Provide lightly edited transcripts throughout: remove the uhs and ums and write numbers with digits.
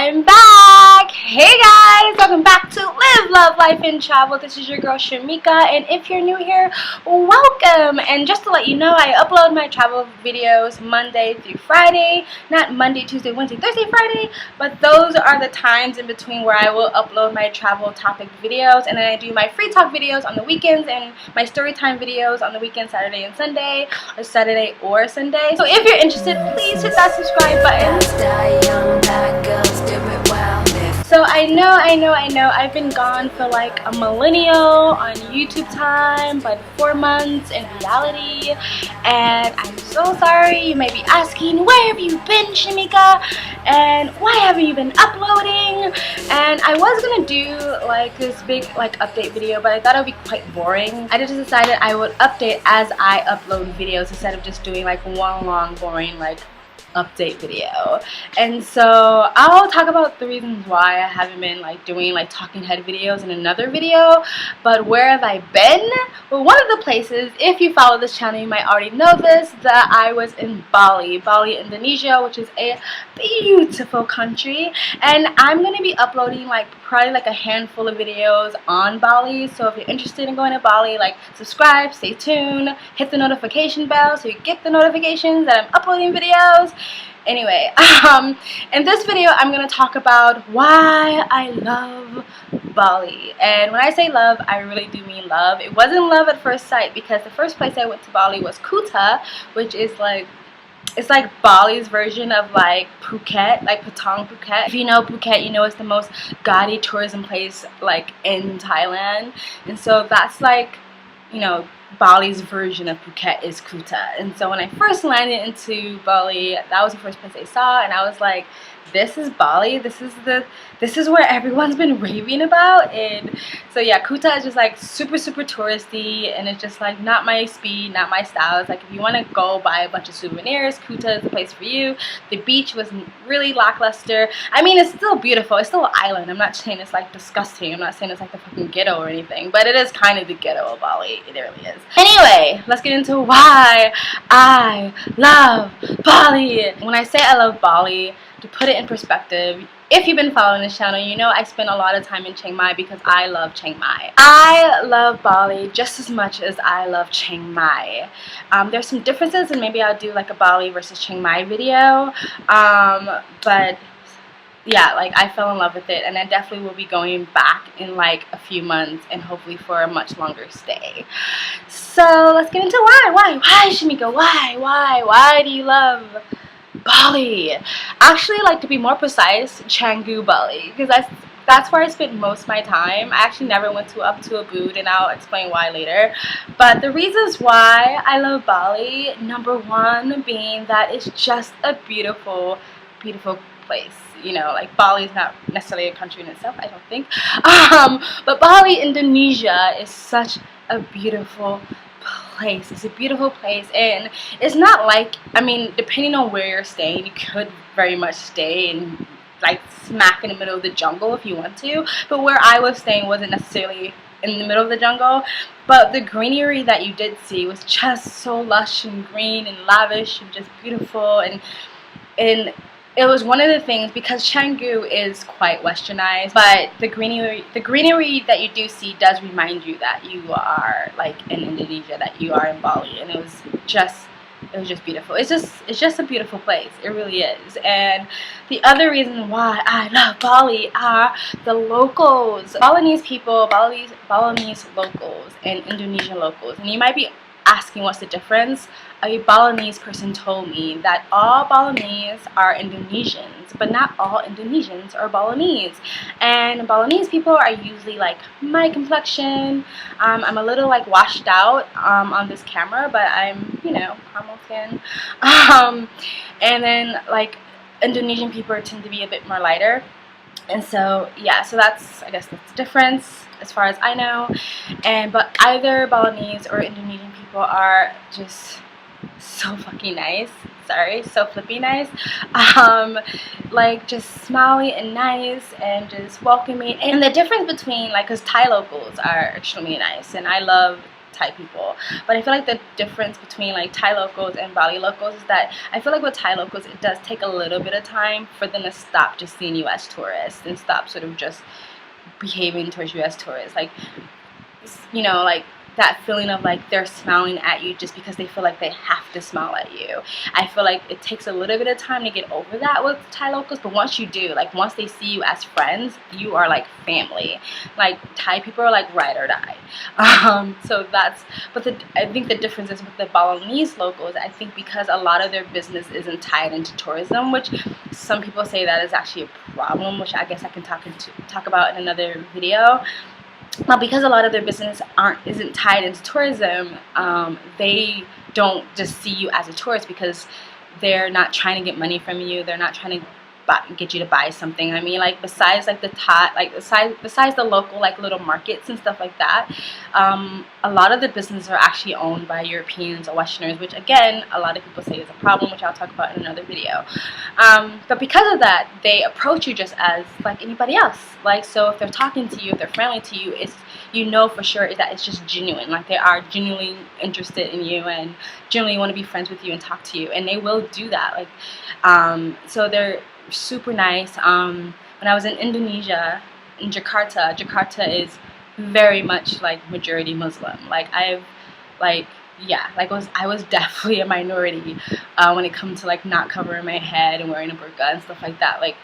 I'm back! Hey guys! Welcome back to Live, Love, Life, and Travel. This is your girl Shamika, and if you're new here, welcome! And just to let you know, I upload my travel videos Monday through Friday. Not Monday, Tuesday, Wednesday, Thursday, Friday, but those are the times in between where I will upload my travel topic videos, and then I do my free talk videos on the weekends and my story time videos on the weekend, Saturday and Sunday, or Saturday or Sunday. So if you're interested, please hit that subscribe button. So I know, I've been gone for like a millennial on YouTube time, but 4 months in reality, and I'm so sorry. You may be asking, where have you been, Shamika? And why haven't you been uploading? And I was gonna do like this big like update video, but I thought it would be quite boring. I just decided I would update as I upload videos instead of just doing like one long boring like update video. And so I'll talk about the reasons why I haven't been like doing like talking head videos in another video. But where have I been? Well, one of the places, if you follow this channel, you might already know this, that I was in Bali, Indonesia, which is a beautiful country, and I'm gonna be uploading like probably like a handful of videos on Bali. So if you're interested in going to Bali, like subscribe, stay tuned, hit the notification bell so you get the notifications that I'm uploading videos. Anyway, in this video I'm going to talk about why I love Bali. And when I say love, I really do mean love. It wasn't love at first sight, because the first place I went to Bali was Kuta, which is like, it's like Bali's version of like Phuket, like Patong Phuket. If you know Phuket, you know it's the most gaudy tourism place like in Thailand. And so that's like, you know, Bali's version of Phuket is Kuta. And so when I first landed into Bali, that was the first place I saw, and I was like, this is Bali, this is where everyone's been raving about. And so yeah, Kuta is just like super touristy, and it's just like not my speed, not my style. It's like if you want to go buy a bunch of souvenirs, Kuta is the place for you. The beach was really lackluster. I mean, it's still beautiful, it's still an island. I'm not saying it's like disgusting, I'm not saying it's like the fucking ghetto or anything, but it is kind of the ghetto of Bali. It really is. Anyway, let's get into why I love Bali. When I say I love Bali, to put it in perspective, if you've been following this channel, you know I spend a lot of time in Chiang Mai because I love Chiang Mai. I love Bali just as much as I love Chiang Mai. There's some differences, and maybe I'll do like a Bali versus Chiang Mai video. But yeah, like I fell in love with it, and I definitely will be going back in like a few months, and hopefully for a much longer stay. So let's get into why, Shamika, why do you love Bali? Actually, like, to be more precise, Canggu Bali, because that's where I spent most of my time. I actually never went up to Ubud, and I'll explain why later. But the reasons why I love Bali, number one being that it's just a beautiful place. You know, like Bali is not necessarily a country in itself, I don't think. But Bali, Indonesia is such a beautiful place. It's a beautiful place, and it's not like, I mean, depending on where you're staying, you could very much stay in like smack in the middle of the jungle if you want to, but where I was staying wasn't necessarily in the middle of the jungle, but the greenery that you did see was just so lush and green and lavish and just beautiful, and it was one of the things, because Canggu is quite westernized, but the greenery that you do see does remind you that you are like in Indonesia, that you are in Bali, and it was just beautiful. It's just a beautiful place. It really is. And the other reason why I love Bali are the locals. Balinese people, Balinese locals, and Indonesian locals. And you might be asking what's the difference. A Balinese person told me that all Balinese are Indonesians, but not all Indonesians are Balinese. And Balinese people are usually like my complexion. I'm a little like washed out on this camera, but I'm, you know, caramel skin. And then like Indonesian people tend to be a bit more lighter. And so yeah, so I guess that's the difference as far as I know. But either Balinese or Indonesian people are just so fucking nice. Sorry, so flippy nice. Like just smiley and nice and just welcoming. And the difference between, like, because Thai locals are extremely nice, and I love Thai people. But I feel like the difference between like Thai locals and Bali locals is that I feel like with Thai locals it does take a little bit of time for them to stop just seeing you as tourists and stop sort of just behaving towards you as tourists. Like, you know, like that feeling of like they're smiling at you just because they feel like they have to smile at you. I feel like it takes a little bit of time to get over that with Thai locals, but once you do, like once they see you as friends, you are like family. Like Thai people are like ride or die. So that's, but I think the difference is with the Balinese locals, I think because a lot of their business isn't tied into tourism, which some people say that is actually a problem, which I guess I can talk about in another video. Well, because a lot of their business isn't tied into tourism, they don't just see you as a tourist because they're not trying to get money from you. They're not trying to get you to buy something. I mean, like besides like the Thai, like besides the local like little markets and stuff like that, a lot of the businesses are actually owned by Europeans or Westerners, which again, a lot of people say is a problem, which I'll talk about in another video. But because of that, they approach you just as like anybody else. Like, so if they're talking to you, if they're friendly to you, it's, you know for sure is that it's just genuine. Like they are genuinely interested in you and genuinely want to be friends with you and talk to you, and they will do that. Like, so they're super nice. When I was in Indonesia, in Jakarta is very much like majority Muslim. Like I was definitely a minority when it comes to like not covering my head and wearing a burqa and stuff like that. Like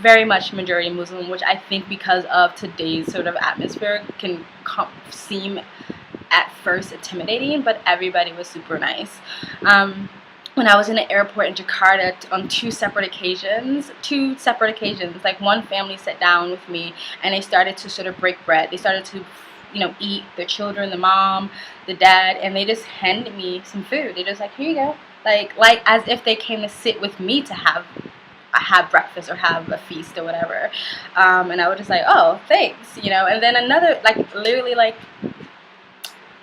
very much majority Muslim, which I think because of today's sort of atmosphere can seem at first intimidating, but everybody was super nice. When I was in the airport in Jakarta on two separate occasions, like one family sat down with me and they started to sort of break bread. They started to, you know, eat, their children, the mom, the dad, and they just handed me some food. They just like, here you go. Like as if they came to sit with me to have breakfast or have a feast or whatever. And I was just like, oh, thanks, you know. And then another, like literally like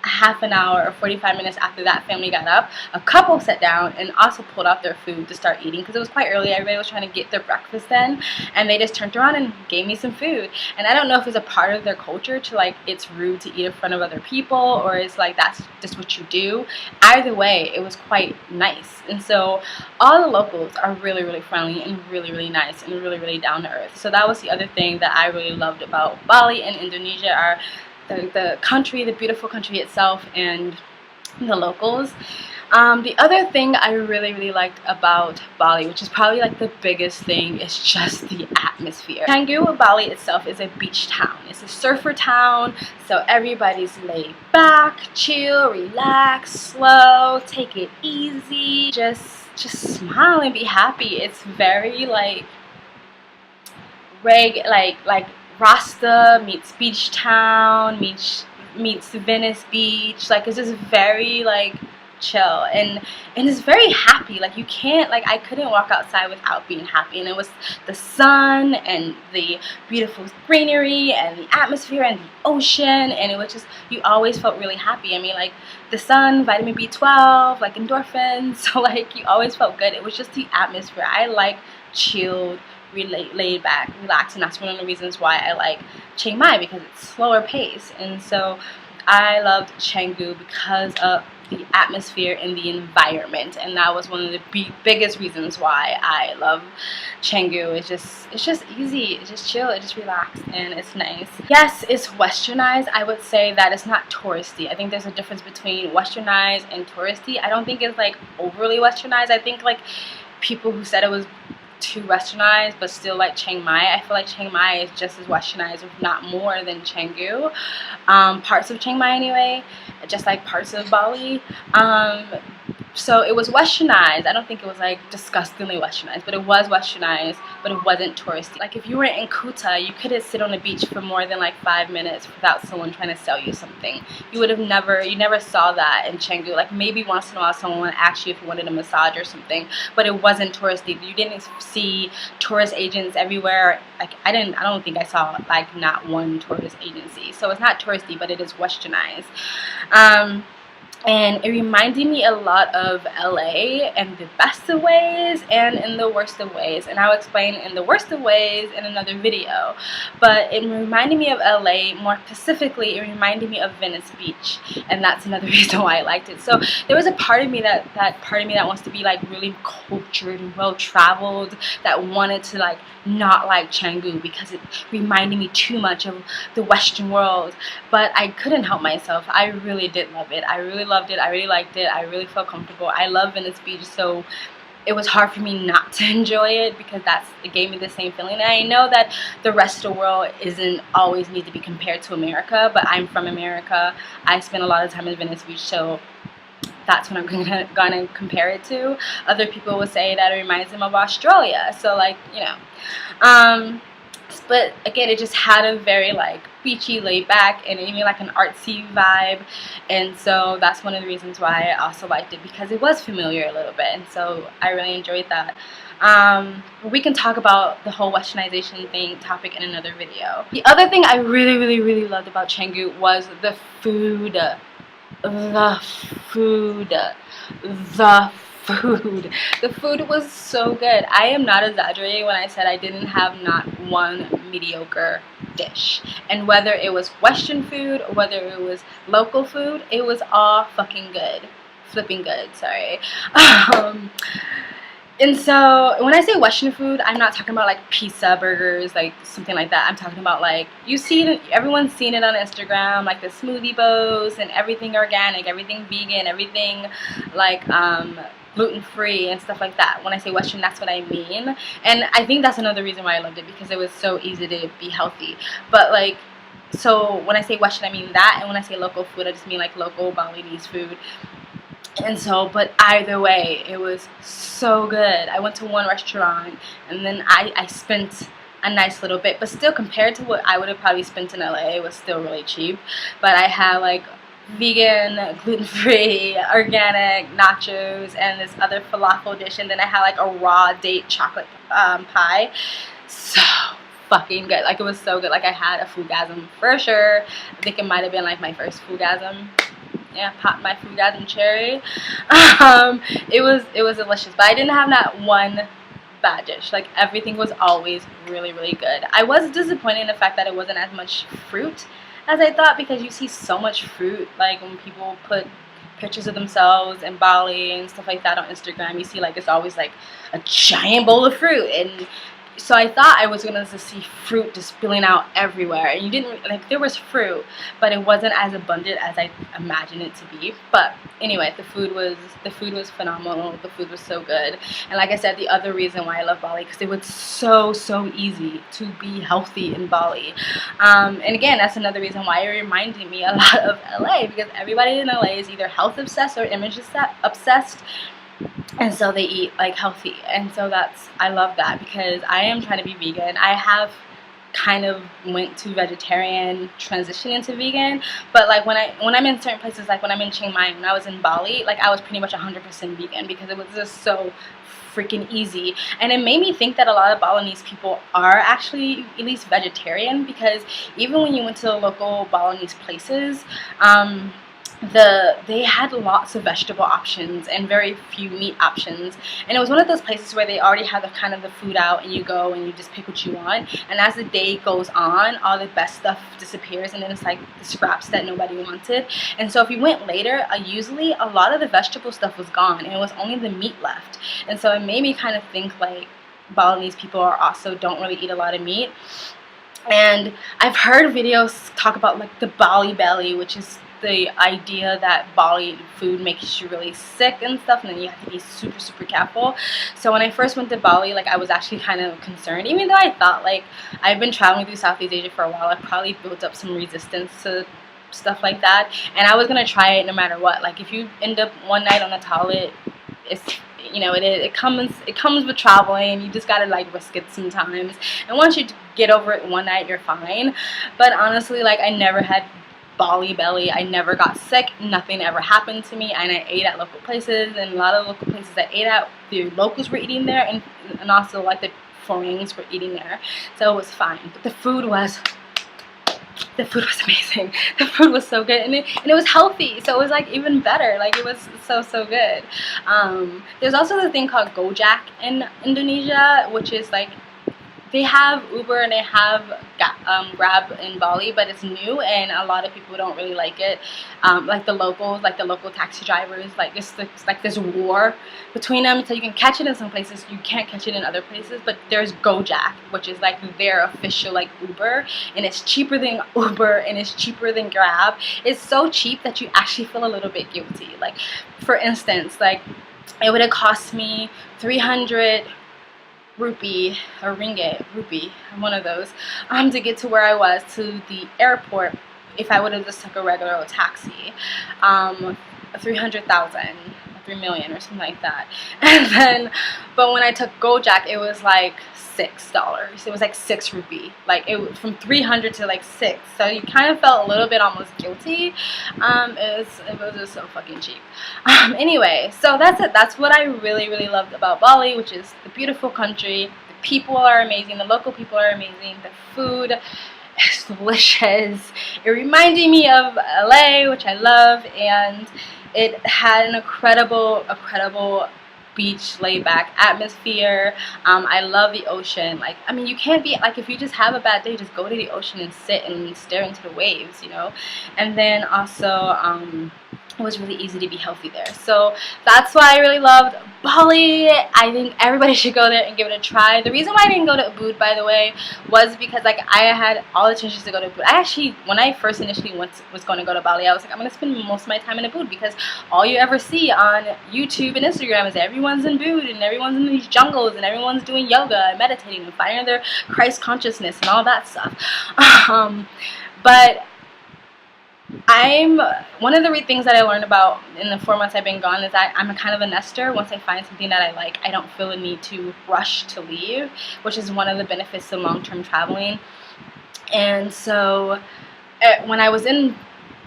half an hour or 45 minutes after that family got up, a couple sat down and also pulled out their food to start eating because it was quite early. Everybody was trying to get their breakfast then, and they just turned around and gave me some food. And I don't know if it's a part of their culture to like it's rude to eat in front of other people, or it's like that's just what you do. Either way, it was quite nice. And so all the locals are really, really friendly and really, really nice and really, really down to earth. So that was the other thing that I really loved about Bali and Indonesia, are the country, the beautiful country itself, and the locals. The other thing I really, really liked about Bali, which is probably like the biggest thing, is just the atmosphere. Canggu Bali itself is a beach town. It's a surfer town, so everybody's laid back, chill, relax, slow, take it easy, just smile and be happy. It's very like like Rasta meets beach town meets Venice Beach. Like it's just very like chill and it's very happy. Like you can't, like I couldn't walk outside without being happy. And it was the sun and the beautiful greenery and the atmosphere and the ocean, and it was just, you always felt really happy. I mean, like the sun, vitamin B12, like endorphins, so like you always felt good. It was just the atmosphere. I like chilled, laid back, relaxed, and that's one of the reasons why I like Chiang Mai, because it's slower pace. And so I loved Canggu because of the atmosphere and the environment, and that was one of the biggest reasons why I love Canggu. It's just easy, it's just chill, it's just relaxed, and it's nice. Yes, it's westernized. I would say that it's not touristy. I think there's a difference between westernized and touristy. I don't think it's like overly westernized. I think like people who said it was too westernized but still like Chiang Mai, I feel like Chiang Mai is just as westernized, if not more, than Canggu. Parts of Chiang Mai anyway, just like parts of Bali. So it was westernized. I don't think it was like disgustingly westernized, but it was westernized, but it wasn't touristy. Like if you were in Kuta, you couldn't sit on the beach for more than like 5 minutes without someone trying to sell you something. You never saw that in Canggu. Like maybe once in a while someone would ask you if you wanted a massage or something, but it wasn't touristy. You didn't see tourist agents everywhere. Like I don't think I saw like not one tourist agency. So it's not touristy, but it is westernized. and it reminded me a lot of LA in the best of ways and in the worst of ways, and I'll explain in the worst of ways in another video. But it reminded me of LA. More specifically, it reminded me of Venice Beach, and that's another reason why I liked it. So there was a part of me that wants to be like really cultured and well traveled, that wanted to like not like Canggu because it reminded me too much of the Western world, but I couldn't help myself. I really did love it. I really loved it. I really liked it. I really felt comfortable. I love Venice Beach, so it was hard for me not to enjoy it because it gave me the same feeling. And I know that the rest of the world isn't always need to be compared to America, but I'm from America. I spent a lot of time in Venice Beach, so that's what I'm gonna compare it to. Other people would say that it reminds them of Australia, so like, you know. But again, it just had a very like beachy, laid back, and even like an artsy vibe, and so that's one of the reasons why I also liked it, because it was familiar a little bit, and so I really enjoyed that. We can talk about the whole westernization topic in another video. The other thing I really loved about Canggu was the food. The food was so good. I am not exaggerating when I said I didn't have not one mediocre dish. And whether it was Western food or whether it was local food, it was all fucking good. Flipping good, sorry. And so when I say Western food, I'm not talking about like pizza, burgers, like something like that. I'm talking about like, you see it, everyone's seen it on Instagram, like the smoothie bowls and everything organic, everything vegan, everything like gluten-free and stuff like that. When I say Western, that's what I mean. And I think that's another reason why I loved it, because it was so easy to be healthy. But like, so when I say Western, I mean that, and when I say local food, I just mean like local Balinese food. And so, but either way, it was so good. I went to one restaurant, and then I spent a nice little bit, but still compared to what I would have probably spent in LA, it was still really cheap. But I had like vegan, gluten-free, organic nachos, and this other falafel dish, and then I had like a raw date chocolate pie. So fucking good. Like, it was so good. Like, I had a foodgasm for sure. I think it might have been like my first foodgasm. Yeah, popped my foodgasm cherry. It was delicious, but I didn't have that one bad dish. Like, everything was always really good. I was disappointed in the fact that it wasn't as much fruit as I thought, because you see so much fruit, like when people put pictures of themselves in Bali and stuff like that on Instagram, you see like it's always like a giant bowl of fruit, and so I thought I was gonna just see fruit just spilling out everywhere, and you didn't, like, there was fruit, but it wasn't as abundant as I imagined it to be. But anyway, the food was phenomenal. The food was so good, and like I said, the other reason why I love Bali, because it was so easy to be healthy in Bali, and again, that's another reason why it reminded me a lot of LA, because everybody in LA is either health obsessed or image obsessed. And so they eat like healthy, and so I love that, because I am trying to be vegan. I have kind of went to vegetarian, transition into vegan, but like when I'm in certain places, like when I'm in Chiang Mai, when I was in Bali, like I was pretty much 100% vegan, because it was just so freaking easy. And it made me think that a lot of Balinese people are actually at least vegetarian, because even when you went to the local Balinese places, they had lots of vegetable options and very few meat options, and it was one of those places where they already have the food out, and you go and you just pick what you want, and as the day goes on, all the best stuff disappears, and then it's like the scraps that nobody wanted. And so if you went later, usually a lot of the vegetable stuff was gone, and it was only the meat left. And so it made me kind of think like Balinese people don't really eat a lot of meat. And I've heard videos talk about like the Bali belly, which is the idea that Bali food makes you really sick and stuff, and then you have to be super careful. So when I first went to Bali, like I was actually kind of concerned, even though I thought, like, I've been traveling through Southeast Asia for a while, I probably built up some resistance to stuff like that, and I was gonna try it no matter what. Like, if you end up one night on a toilet, it's, you know, it comes with traveling. You just gotta like risk it sometimes, and once you get over it one night, you're fine. But honestly, like, I never had Bali belly. I never got sick. Nothing ever happened to me, and I ate at local places, and a lot of local places I ate at, the locals were eating there, and also like the foreigners were eating there, so it was fine. But the food was the food was amazing. The food was so good, and it was healthy, so it was like even better. Like it was so good. There's also the thing called Gojek in Indonesia, which is like they have Uber and they have Grab in Bali, but it's new and a lot of people don't really like it. Like the locals, like the local taxi drivers, like it's like this war between them. So you can catch it in some places, you can't catch it in other places. But there's Gojek, which is like their official like Uber, and it's cheaper than Uber and it's cheaper than Grab. It's so cheap that you actually feel a little bit guilty. Like for instance, like it would have cost me 300 rupee or ringgit, rupee, one of those, to get to where I was, to the airport, if I would have just took a regular old taxi. 300,000, 3 million or something like that. And then, but when I took Gojek, it was like $6. It was like 6 rupee. Like it from 300 to like 6. So you kind of felt a little bit almost guilty. It was just so fucking cheap. Anyway, so that's it. That's what I really loved about Bali, which is the beautiful country. The people are amazing. The local people are amazing. The food is delicious. It reminded me of LA, which I love, and it had an incredible beach laid back atmosphere. I love the ocean. Like, I mean, you can't be like, if you just have a bad day, just go to the ocean and sit and stare into the waves, you know. And then also it was really easy to be healthy there. So that's why I really loved Bali. I think everybody should go there and give it a try. The reason why I didn't go to Ubud, by the way, was because like I had all the intentions to go to Ubud. I actually, when I first initially was going to go to Bali, I was like, I'm going to spend most of my time in Ubud, because all you ever see on YouTube and Instagram is everyone's in Ubud and everyone's in these jungles and everyone's doing yoga and meditating and finding their Christ consciousness and all that stuff. But one of the things that I learned about in the 4 months I've been gone is that I'm a kind of a nester. Once I find something that I like, I don't feel a need to rush to leave, which is one of the benefits of long-term traveling. And so when I was in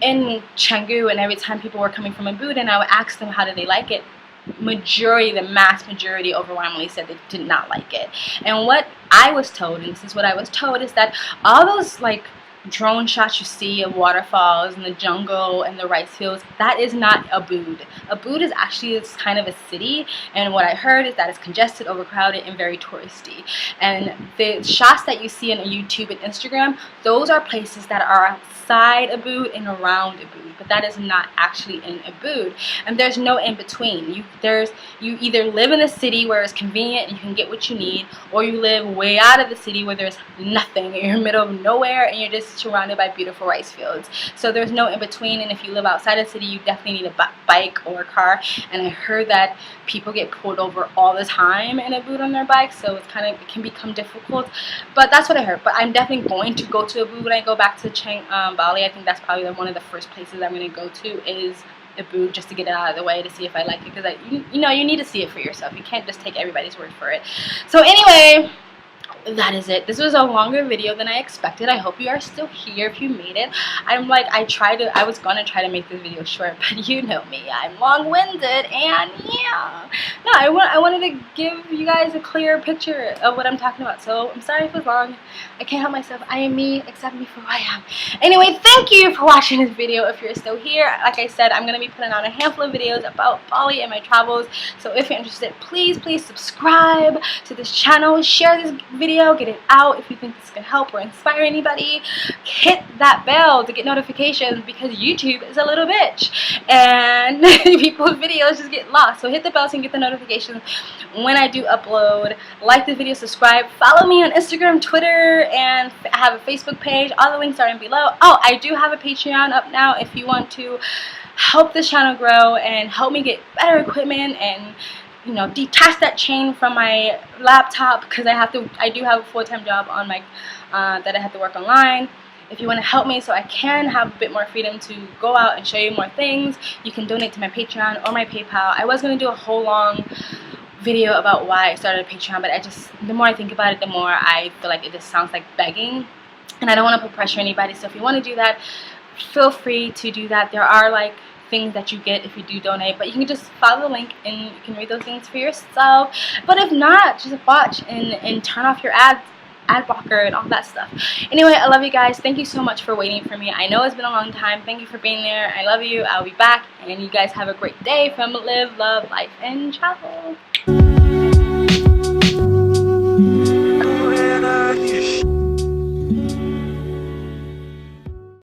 Canggu, and every time people were coming from Ubud and I would ask them how did they like it, the mass majority overwhelmingly said they did not like it. And what I was told, and this is what I was told, is that all those like drone shots you see of waterfalls and the jungle and the rice fields, that is not Ubud. Ubud is actually, it's kind of a city, and what I heard is that it's congested, overcrowded, and very touristy. And the shots that you see on YouTube and Instagram, those are places that are outside Ubud and around Ubud, but that is not actually in Ubud. And there's no in between. You either live in a city where it's convenient and you can get what you need, or you live way out of the city where there's nothing. You're in the middle of nowhere and you're just surrounded by beautiful rice fields. So there's no in between, and if you live outside of the city, you definitely need a bike or a car. And I heard that people get pulled over all the time in Ubud on their bikes, so it can become difficult. But that's what I heard. But I'm definitely going to go to Ubud when I go back to Bali. I think that's probably one of the first places I'm going to go to is Ubud, just to get it out of the way, to see if I like it, because you know, you need to see it for yourself. You can't just take everybody's word for it. So anyway, that is it. This was a longer video than I expected. I hope you are still here if you made it. I was gonna try to make this video short, but you know me, I'm long-winded, and yeah. No, I wanted to give you guys a clear picture of what I'm talking about. So I'm sorry if it was long. I can't help myself. I am me. Accept me for who I am. Anyway, thank you for watching this video. If you're still here, like I said, I'm gonna be putting out a handful of videos about Bali and my travels. So if you're interested, please subscribe to this channel. Share this video. Get it out if you think this can help or inspire anybody. Hit that bell to get notifications, because YouTube is a little bitch and people's videos just get lost. So hit the bell so you can get the notifications when I do upload. Like the video, subscribe, follow me on Instagram, Twitter, and I have a Facebook page. All the links are in below. Oh, I do have a Patreon up now if you want to help this channel grow and help me get better equipment and, you know, detach that chain from my laptop, because I do have a full-time job on my that I have to work online. If you want to help me so I can have a bit more freedom to go out and show you more things, you can donate to my Patreon or my PayPal. I was going to do a whole long video about why I started a Patreon, but the more I think about it, the more I feel like it just sounds like begging, and I don't want to put pressure on anybody. So if you want to do that, feel free to do that. There are like things that you get if you do donate, but you can just follow the link and you can read those things for yourself. But if not, just watch and turn off your ads ad blocker and all that stuff. Anyway, I love you guys. Thank you so much for waiting for me. I know it's been a long time. Thank you for being there. I love you. I'll be back, and you guys have a great day from Live, Love, Life, and Travel.